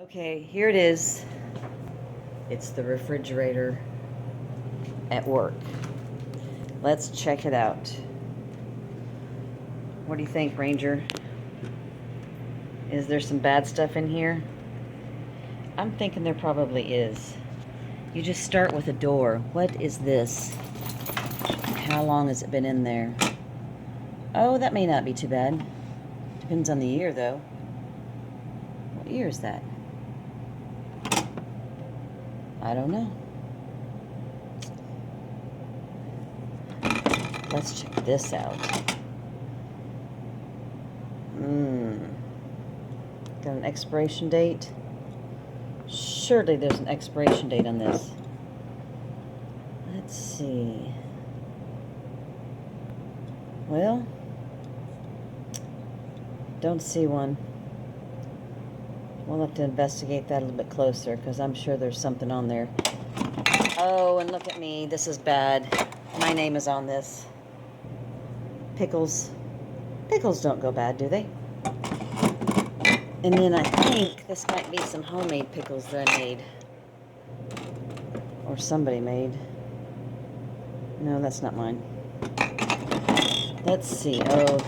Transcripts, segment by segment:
Okay, here it is. It's the refrigerator at work. Let's check it out. What do you think, Ranger? Is there some bad stuff in here? I'm thinking there probably is. You just start with a door. What is this? How long has it been in there? Oh, that may not be too bad. Depends on the year, though. What year is that? I don't know. Let's check this out. Got an expiration date? Surely there's an expiration date on this. Let's see. Well, don't see one. We'll have to investigate that a little bit closer because I'm sure there's something on there. Oh, and look at me. This is bad. My name is on this. Pickles. Pickles don't go bad, do they? And then I think this might be some homemade pickles that I made. Or somebody made. No, that's not mine. Let's see. Oh,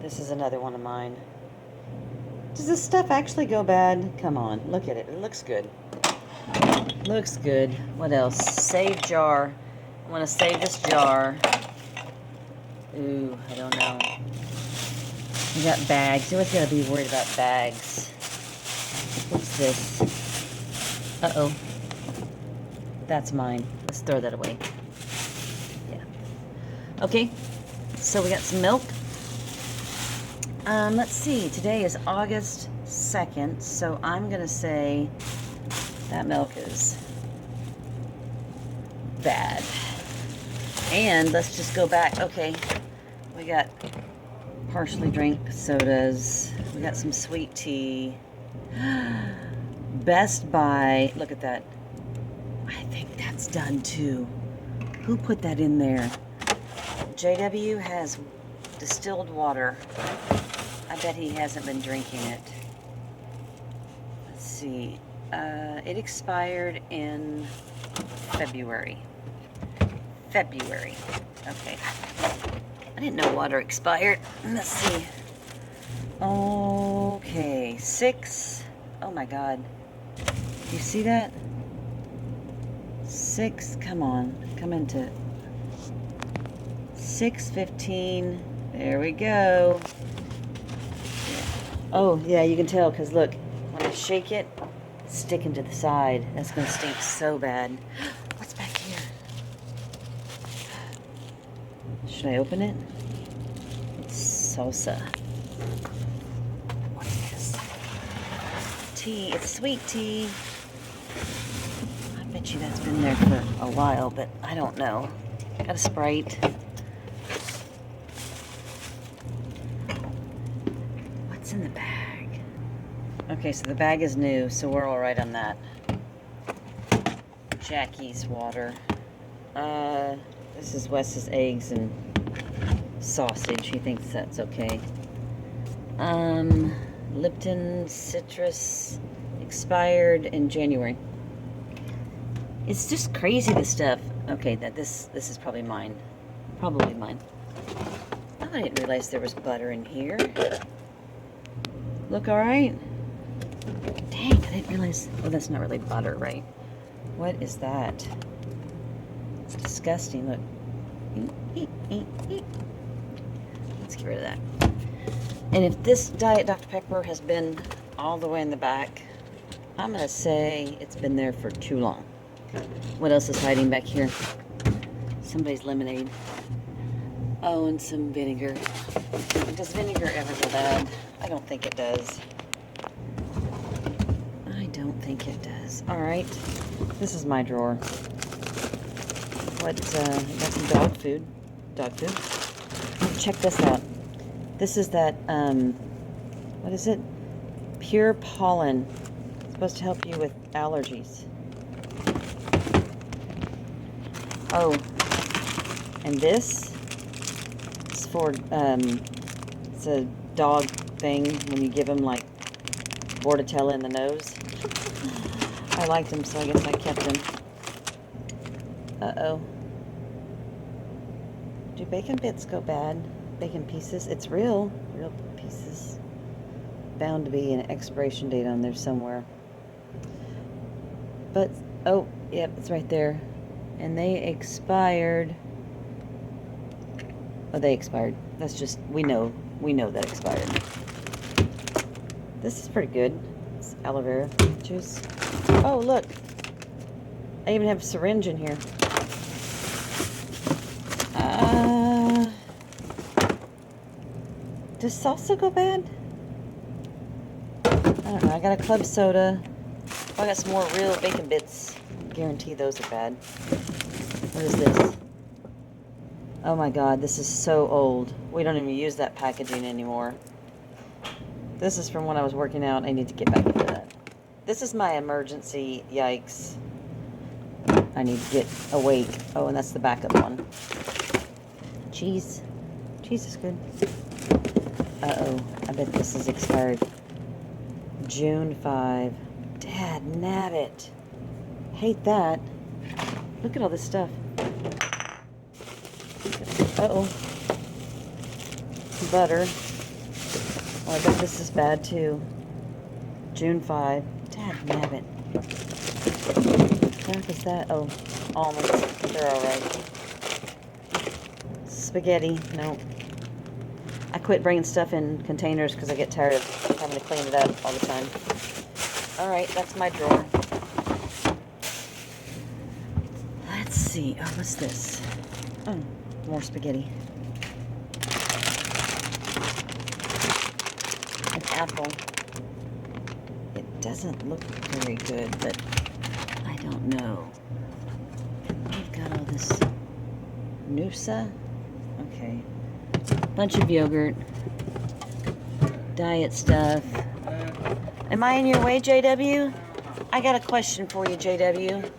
this is another one of mine. Does this stuff actually go bad? Come on, look at it. It looks good. Looks good. What else? Save jar. I want to save this jar. Ooh, I don't know. We got bags. You always got to be worried about bags. What's this? Uh-oh. That's mine. Let's throw that away. Yeah. Okay. So we got some milk. Let's see. Today is August 2nd, so I'm going to say that milk is bad. And let's just go back. Okay. We got partially drank sodas. We got some sweet tea. Best Buy. Look at that. I think that's done too. Who put that in there? JW has distilled water. I bet he hasn't been drinking it. Let's see. It expired in February. Okay. I didn't know water expired. Let's see. Okay. 6. Oh my God. You see that? 6. Come on. Come into it. 6:15. There we go. Oh, yeah, you can tell because look, when I shake it, it's sticking to the side. That's going to stink so bad. What's back here? Should I open it? It's salsa. What's this? Tea. It's sweet tea. I bet you that's been there for a while, but I don't know. Got a Sprite. What's in the bag? Okay, so the bag is new, so we're all right on that. Jackie's water. This is Wes's eggs and sausage. He thinks that's okay. Lipton citrus expired in January. It's just crazy, this stuff. Okay, this is probably mine. Probably mine. Oh, I didn't realize there was butter in here. Look all right? Dang, I didn't realize. Oh, that's not really butter, right? What is that? It's disgusting. Look. Let's get rid of that. And if this Diet Dr. Pepper has been all the way in the back, I'm going to say it's been there for too long. What else is hiding back here? Somebody's lemonade. Oh, and some vinegar. Does vinegar ever go bad? I don't think it does. I don't think it does. All right. This is my drawer. What, got some dog food. Dog food. Check this out. This is that, what is it? Pure pollen. It's supposed to help you with allergies. Oh, and this is for, it's a dog thing when you give them like Bordetella in the nose. I liked them, so I guess I kept them. Uh-oh. Do bacon bits go bad? Bacon pieces? It's real pieces. Bound to be an expiration date on there somewhere. But, oh, yep, it's right there. And they expired. Oh, they expired. That's just, we know that expired. This is pretty good. It's aloe vera juice. Oh, look. I even have a syringe in here. Does salsa go bad? I don't know. I got a club soda. Oh, I got some more real bacon bits. I guarantee those are bad. What is this? Oh my god, this is so old. We don't even use that packaging anymore. This is from when I was working out. I need to get back into that. This is my emergency. Yikes. I need to get awake. Oh, and that's the backup one. Cheese. Cheese is good. Uh-oh. I bet this is expired. June 5. Dad, nabbit. Hate that. Look at all this stuff. Uh-oh. Butter. Oh, I bet this is bad too. June 5. Dad, nabbit. What is that? Oh, almonds. They're alright. Spaghetti. No. I quit bringing stuff in containers because I get tired of having to clean it up all the time. Alright, that's my drawer. Let's see. Oh, what's this? Oh, more spaghetti. An apple. It doesn't look very good, but I don't know. We've got all this Noosa. Okay. Bunch of yogurt. Diet stuff. Am I in your way, JW? I got a question for you, JW.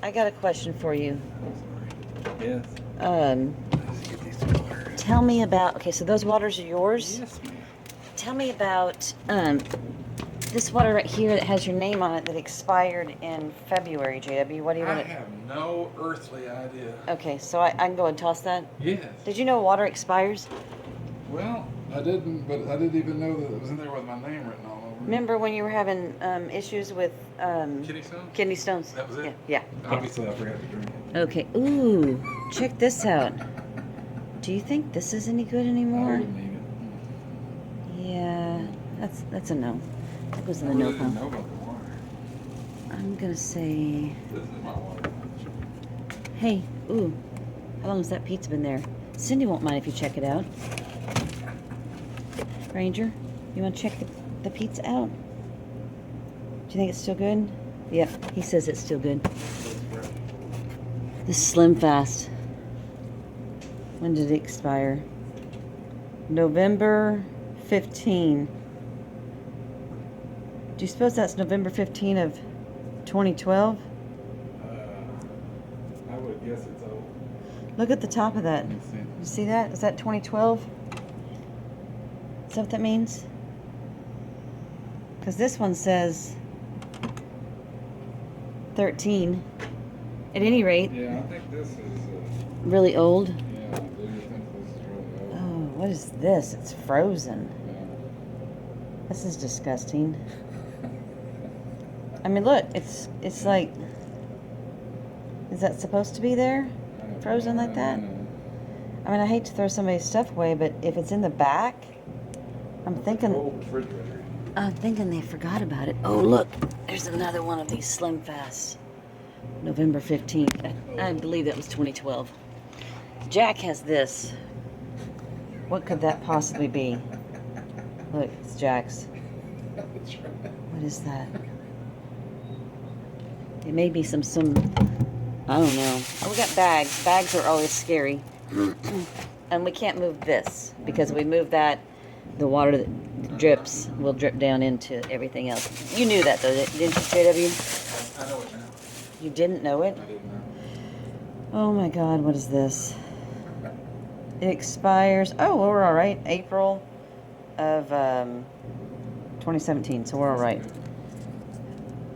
I got a question for you. Yes. Tell me about, okay, so those waters are yours? Yes, ma'am. Tell me about this water right here that has your name on it that expired in February, JW. What do you want I to... have no earthly idea. Okay, so I can go and toss that? Yes. Did you know water expires? Well, I didn't, but I didn't even know that it was in there with my name written all over it. Remember when you were having issues with Kidney stones? kidney stones? That was it? Yeah. Obviously, I forgot to drink it. Okay. Ooh, check this out. Do you think this is any good I anymore? wouldn't need it. Yeah, that's a no. That goes in I the no really didn't pile. know about the water. I'm gonna say, This is my water. hey, ooh, how long has that pizza been there? Cindy won't mind if you check it out. Ranger, you want to check the pizza out? Do you think it's still good? Yep, he says it's still good. This is Slim Fast. When did it expire? November 15. Do you suppose that's November 15 of 2012? I would guess it's old. Look at the top of that. Let me see. You see that? Is that 2012? Is that what that means? Because this one says 13. At any rate, Yeah, I think this is, really old. yeah, I do think this is really old. Oh, what is this? It's frozen. Yeah. This is disgusting. I mean, look, it's like, is that supposed to be there? Frozen like that? I mean, I hate to throw somebody's stuff away, but if it's in the back, I'm thinking they forgot about it. Oh, look, there's another one of these Slim Fast. November 15th. I believe that was 2012. Jack has this. What could that possibly be? Look, it's Jack's. That's right. What is that? It may be some, I don't know. Oh, we got bags. Bags are always scary. And we can't move this, because we move that, the water that drips will drip down into everything else. You knew that though, didn't you, JW? I know it now. You didn't know it? I didn't know. Oh my God, what is this? It expires, oh, well, we're all right. April of 2017, so we're all right.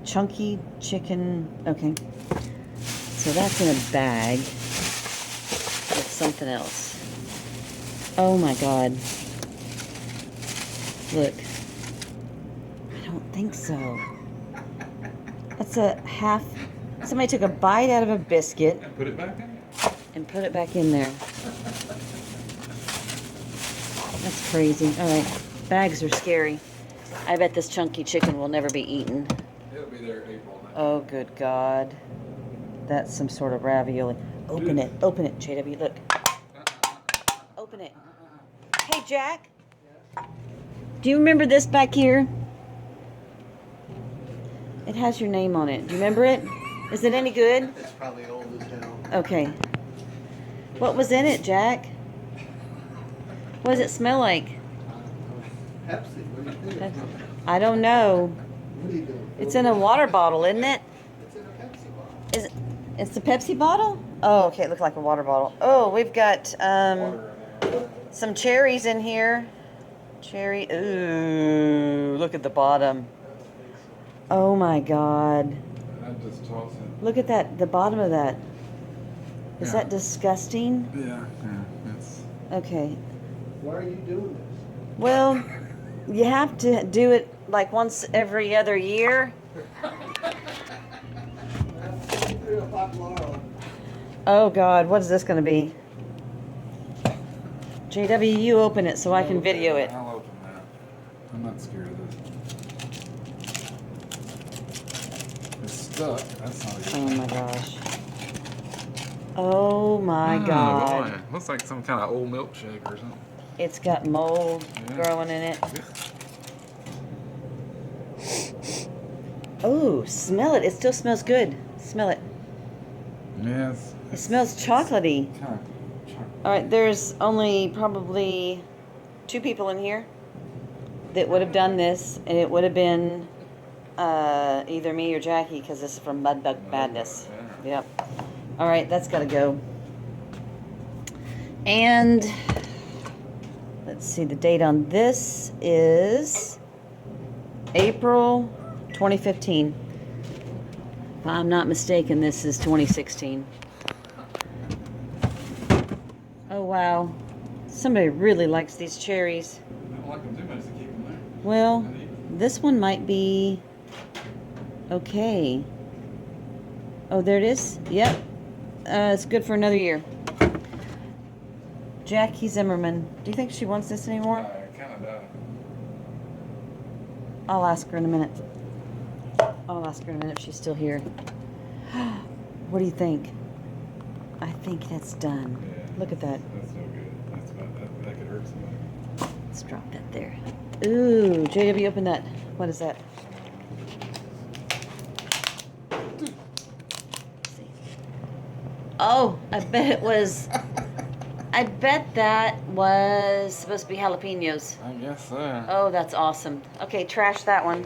Chunky chicken. Okay. So that's in a bag with something else. Oh my God. Look. I don't think so. That's a half. Somebody took a bite out of a biscuit And put it back in. and put it back in there. That's crazy. All right. Bags are scary. I bet this chunky chicken will never be eaten. It'll be there April. Oh, good God. That's some sort of ravioli. Open it. Open it, JW. Look. Open it. Hey, Jack. Do you remember this back here? It has your name on it. Do you remember it? Is it any good? It's probably old as hell. Okay. What was in it, Jack? What does it smell like? Pepsi, what do you think? That's- I don't know. What are you doing? It's in a water bottle, isn't it? It's in a Pepsi bottle. Is it? It's the Pepsi bottle? Oh, okay. It looked like a water bottle. Oh, we've got some cherries in here. Cherry. Ooh, look at the bottom. Oh my God. I just toss it. Look at that. The bottom of that. Is Yeah. that disgusting? Yeah, it's. Okay. Why are you doing this? Well, you have to do it like once every other year. 3 o'clock tomorrow. Oh God, what is this going to be? JW, you open it so I can video it. I'll open that. I'm not scared of this. It's stuck. That's not a good Oh thing. my gosh. Oh my God. Boy. Looks like some kind of old milkshake or something. It's got mold Yeah. growing in it. Oh, smell it. It still smells good. Smell it. Yes. It smells chocolatey. Kind of All right, there's only probably 2 people in here that would have done this, and it would have been either me or Jackie, because this is from Mudbug Madness. Yep. All right, that's got to go. And let's see, the date on this is April 2015. If I'm not mistaken, this is 2016. Oh, wow. Somebody really likes these cherries. I don't like them too much to keep them there. Well, this one might be okay. Oh, there it is. Yep. It's good for another year. Jackie Zimmerman. Do you think she wants this anymore? I kind of doubt it. I'll ask her in a minute. I'll ask her in a minute if she's still here. What do you think? I think that's done. Yeah. Look at that. That's no good. That's about that could hurt somebody. Let's drop that there. Ooh, JW, open that. What is that? Let's see. Oh, I bet it was. I bet that was supposed to be jalapenos. I guess so. Oh, that's awesome. Okay, trash that one.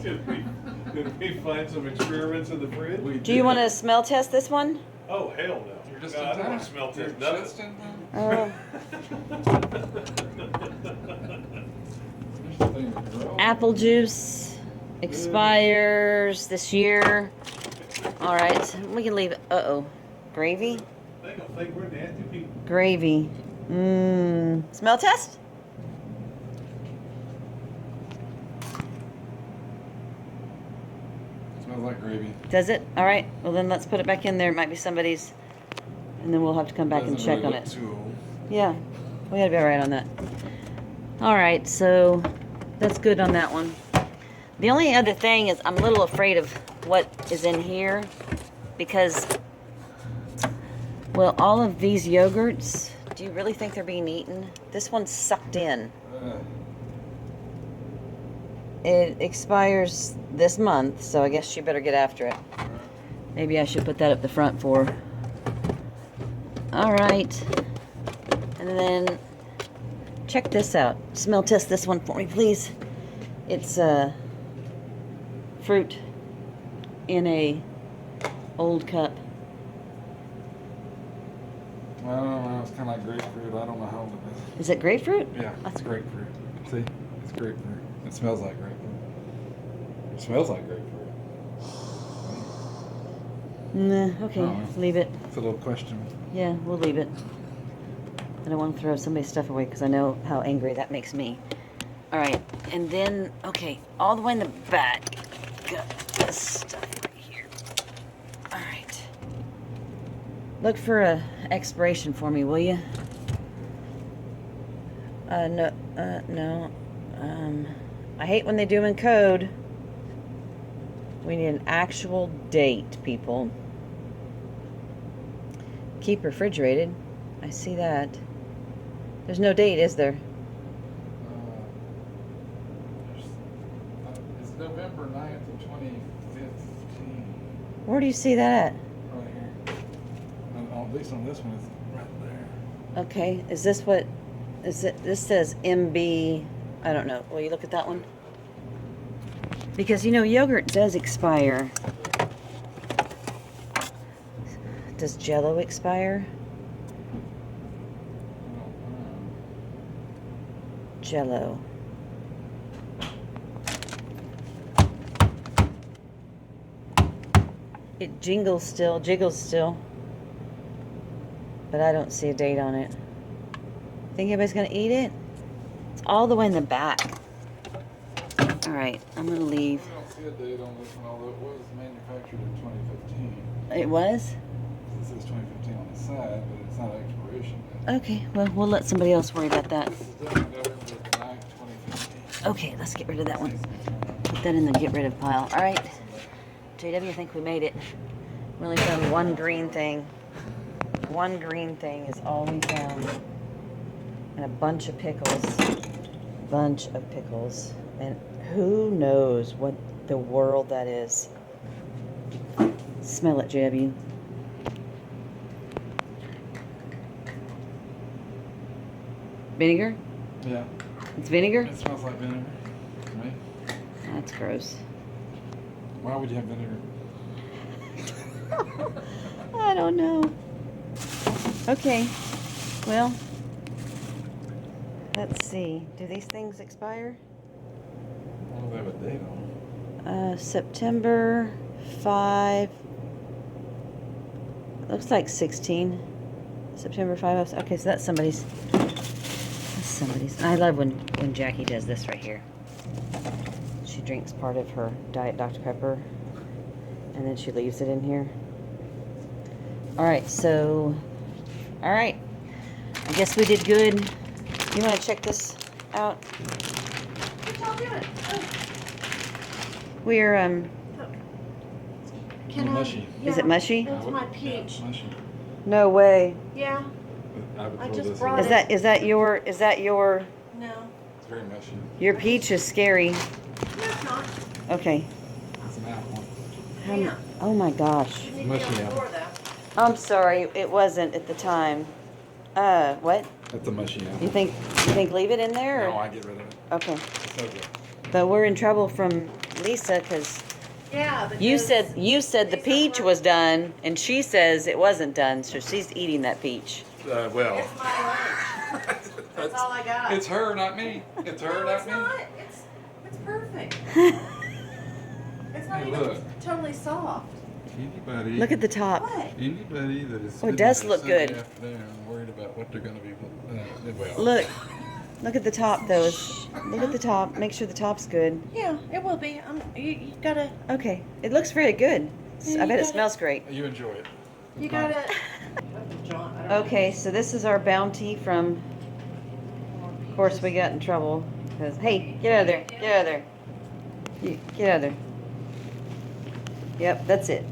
Did we find some experiments in the fridge? Do you want to smell test this one? Oh, hell no. You're just No, in I don't time. want to smell You're test just nothing. in time. Oh. There's the thing to grow. Apple juice expires this year. All right, we can leave it. Uh-oh. Gravy? They gonna think we're nasty people. Gravy. Mmm. Smell test? Smells like gravy. Does it? All right. Well, then let's put it back in there. It might be somebody's. And then we'll have to come back and Doesn't check really on look it. Too old. Yeah. We gotta be all right on that. All right. So that's good on that one. The only other thing is I'm a little afraid of what is in here because, well, all of these yogurts, do you really think they're being eaten? This one's sucked in. It expires this month, so I guess you better get after it. Maybe I should put that up the front for her. All right. And then check this out. Smell test this one for me, please. It's fruit in a old cup. I don't know. It's kind of like grapefruit. I don't know how old it Is it grapefruit? is. Yeah, it's grapefruit. See? It's grapefruit. It smells like grapefruit. It smells like grapefruit. Nah, okay, Oh. leave it. It's a little question. Yeah, we'll leave it. I don't want to throw somebody's stuff away because I know how angry that makes me. All right, and then, okay, all the way in the back, got this stuff right here. All right. Look for a expiration for me, will you? No. I hate when they do them in code. We need an actual date, people. Keep refrigerated. I see that. There's no date, is there? It's November 9th of 2015. Where do you see that Right here. At least on this one, it's right there. at? Okay, is this what, is it, this says MB, I don't know. Will you look at that one? Because, you know, yogurt does expire. Does Jell-O expire? Jell-O. It jiggles still. But I don't see a date on it. Think anybody's gonna eat it? It's all the way in the back. All right, I'm gonna leave. We don't see a date on this one, although it was manufactured in 2015. It was? It says 2015 on the side, but it's not expiration date. Okay, well, we'll let somebody else worry about that. This is definitely November 9th, 2015. Okay, let's get rid of that one. Put that in the get rid of pile. All right, JW, I think we made it. We only found one green thing. One green thing is all we found. And a bunch of pickles. Bunch of pickles. And who knows what the world that is. Smell it, JW. Vinegar? Yeah, It's vinegar? it smells like vinegar to me. That's gross. Why would you have vinegar? I don't know. Okay. Well, let's see. Do these things expire? What do they have a date on? September 5. Looks like 16. September 5. Okay, so that's somebody's. That's somebody's. And I love when Jackie does this right here. She drinks part of her Diet Dr. Pepper, and then she leaves it in here. All right, so, all right. I guess we did good. You want to check this out? What y'all doing? We're Can I? Mushy. Is it mushy? That's my peach. Mushy. No way. Yeah. I would I throw just this brought in. Is that your No. It's very mushy. your peach is scary? No, it's not. Okay. It's an apple. Yeah. Oh my gosh. You need to be Mushy on the apple. floor, though. I'm sorry, it wasn't at the time. What? That's a mushy apple. You think leave it in there? No, Or? I get rid of it. Okay. It's so good. But we're in trouble from Lisa because Yeah. Because you said the these peach are- was done, and she says it wasn't done, so she's eating that peach. Well, It's my lunch. That's all I got. It's her, not me. It's her, No, not it's me. not. It's perfect. It's not Hey, even look. totally soft. Anybody. Look at the top. What? Anybody that is. Oh, it spending does their look Sunday good. afternoon worried about what they're going to be. Well. Look at the top though. Look at the top. Make sure the top's good. Yeah, it will be. You gotta. Okay. It looks very good. Yeah, I you bet it gotta- smells great. You enjoy it. You gotta. John, I don't know. Okay, so this is our bounty from. Of course, we got in trouble because hey, get out of there! Get out of there! Get out of there! Yep, that's it.